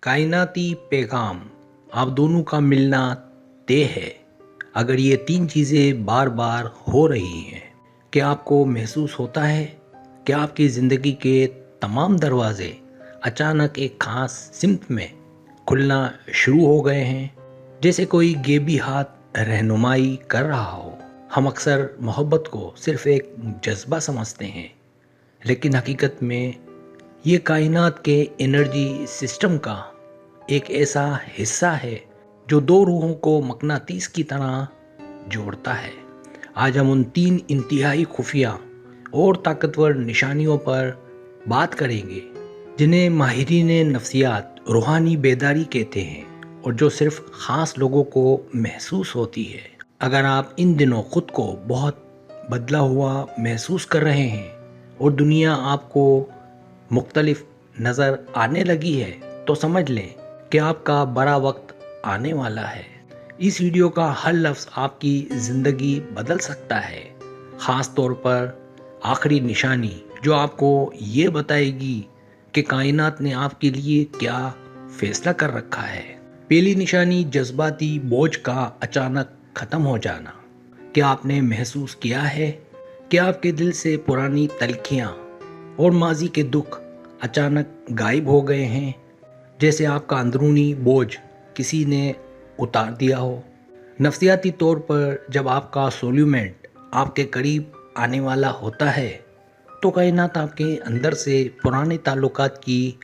कायनाती पैगाम, आप दोनों का मिलना तय है। अगर ये तीन चीज़ें बार बार हो रही हैं, क्या आपको महसूस होता है कि आपकी ज़िंदगी के तमाम दरवाजे अचानक एक ख़ास सिमत में खुलना शुरू हो गए हैं, जैसे कोई गेबी हाथ रहनुमाई कर रहा हो। हम अक्सर मोहब्बत को सिर्फ़ एक जज्बा समझते हैं, लेकिन हकीकत में ये कायनात के एनर्जी सिस्टम का एक ऐसा हिस्सा है जो दो रूहों को मकनातीस की तरह जोड़ता है। आज हम उन तीन इंतहाई खुफिया और ताकतवर निशानियों पर बात करेंगे जिन्हें माहिरीन नफ्सियात रूहानी बेदारी कहते हैं और जो सिर्फ ख़ास लोगों को महसूस होती है। अगर आप इन दिनों ख़ुद को बहुत बदला हुआ महसूस कर रहे हैं और दुनिया आपको मुख्तलिफ नज़र आने लगी है, तो समझ लें कि आपका बड़ा वक्त आने वाला है। इस वीडियो का हर लफ्ज़ आपकी ज़िंदगी बदल सकता है, ख़ास तौर पर आखिरी निशानी जो आपको ये बताएगी कि कायनात ने आपके लिए क्या फ़ैसला कर रखा है। पहली निशानी, जज्बाती बोझ का अचानक ख़त्म हो जाना। क्या आपने महसूस किया है कि आपके दिल से पुरानी तलखियाँ और माजी के दुख अचानक गायब हो गए हैं, जैसे आपका अंदरूनी बोझ किसी ने उतार दिया हो। नफ्सियाती तौर पर जब आपका सोल्यूमेंट आपके करीब आने वाला होता है, तो कायनात आपके अंदर से पुराने ताल्लुकात की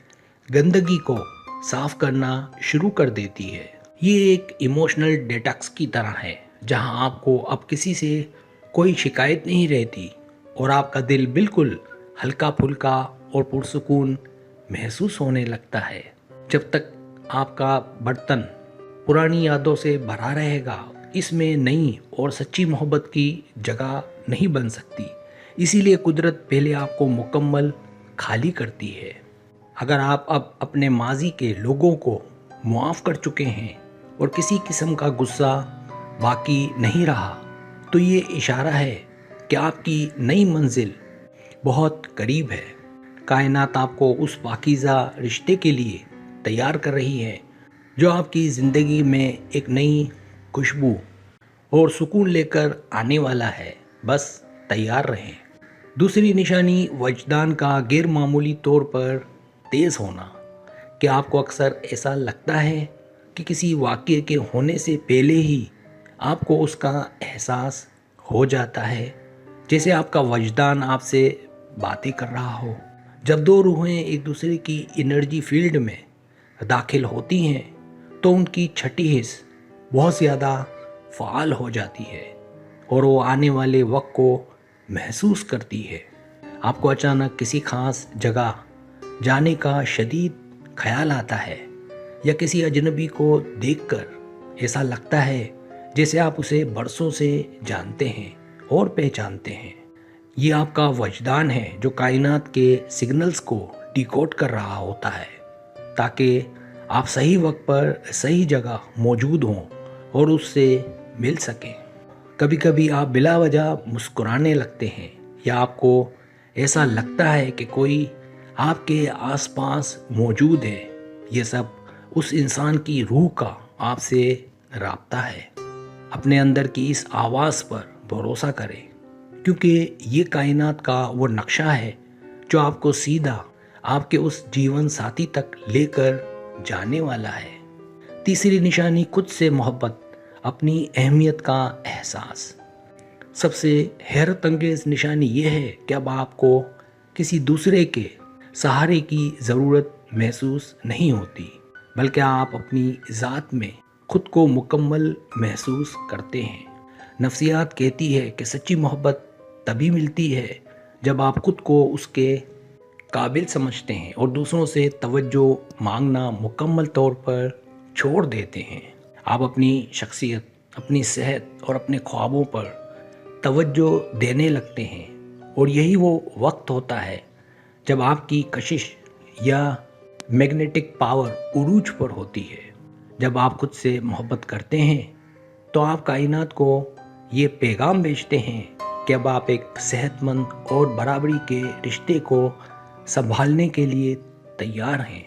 गंदगी को साफ करना शुरू कर देती है। ये एक इमोशनल डिटॉक्स की तरह है, जहां आपको अब किसी से कोई शिकायत नहीं रहती और आपका दिल बिल्कुल हल्का फुल्का और पुरसुकून महसूस होने लगता है। जब तक आपका बर्तन पुरानी यादों से भरा रहेगा, इसमें नई और सच्ची मोहब्बत की जगह नहीं बन सकती। इसीलिए कुदरत पहले आपको मुकम्मल खाली करती है। अगर आप अब अपने माजी के लोगों को मुआफ़ कर चुके हैं और किसी किस्म का गुस्सा बाकी नहीं रहा, तो ये इशारा है कि आपकी नई मंजिल बहुत करीब है। कायनात आपको उस पाकीज़ा रिश्ते के लिए तैयार कर रही है जो आपकी ज़िंदगी में एक नई खुशबू और सुकून लेकर आने वाला है। बस तैयार रहें। दूसरी निशानी, वजदान का गैर मामूली तौर पर तेज़ होना। क्या आपको अक्सर ऐसा लगता है कि किसी वाक़ये के होने से पहले ही आपको उसका एहसास हो जाता है, जैसे आपका वजदान आपसे बातें कर रहा हो। जब दो रूहें एक दूसरे की एनर्जी फील्ड में दाखिल होती हैं, तो उनकी छठी हिस्स बहुत ज़्यादा फ़ाल हो जाती है और वो आने वाले वक्त को महसूस करती है। आपको अचानक किसी ख़ास जगह जाने का शदीद ख्याल आता है, या किसी अजनबी को देखकर ऐसा लगता है जैसे आप उसे बरसों से जानते हैं और पहचानते हैं। ये आपका वजदान है जो कायनात के सिग्नल्स को डिकोड कर रहा होता है, ताकि आप सही वक्त पर सही जगह मौजूद हों और उससे मिल सकें। कभी कभी आप बिला वजह मुस्कुराने लगते हैं, या आपको ऐसा लगता है कि कोई आपके आसपास मौजूद है। ये सब उस इंसान की रूह का आपसे राब्ता है। अपने अंदर की इस आवाज़ पर भरोसा करें, क्योंकि ये कायनात का वो नक्शा है जो आपको सीधा आपके उस जीवन साथी तक लेकर जाने वाला है। तीसरी निशानी, खुद से मोहब्बत, अपनी अहमियत का एहसास। सबसे हैरत अंगेज़ निशानी ये है कि अब आपको किसी दूसरे के सहारे की ज़रूरत महसूस नहीं होती, बल्कि आप अपनी ज़ात में खुद को मुकम्मल महसूस करते हैं। नफ्सियात कहती है कि सच्ची मोहब्बत तभी मिलती है जब आप खुद को उसके काबिल समझते हैं और दूसरों से तवज्जो मांगना मुकम्मल तौर पर छोड़ देते हैं। आप अपनी शख्सियत, अपनी सेहत और अपने ख्वाबों पर तवज्जो देने लगते हैं, और यही वो वक्त होता है जब आपकी कशिश या मैग्नेटिक पावर उरूज पर होती है। जब आप खुद से मोहब्बत करते हैं, तो आप कायनात को ये पैगाम भेजते हैं कि अब आप एक सेहतमंद और बराबरी के रिश्ते को संभालने के लिए तैयार हैं।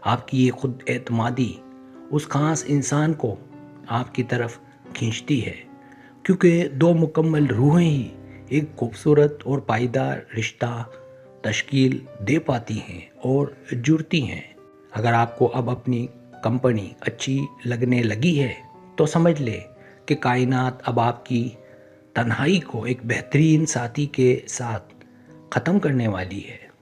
آپ کی یہ خود اعتمادی اس خاص انسان کو آپ کی طرف کھینچتی ہے، کیونکہ دو مکمل روحیں ہی ایک خوبصورت اور پائیدار رشتہ تشکیل دے پاتی ہیں اور جڑتی ہیں۔ اگر آپ کو اب اپنی کمپنی اچھی لگنے لگی ہے تو سمجھ لے کہ کائنات اب آپ کی تنہائی کو ایک بہترین ساتھی کے ساتھ ختم کرنے والی ہے۔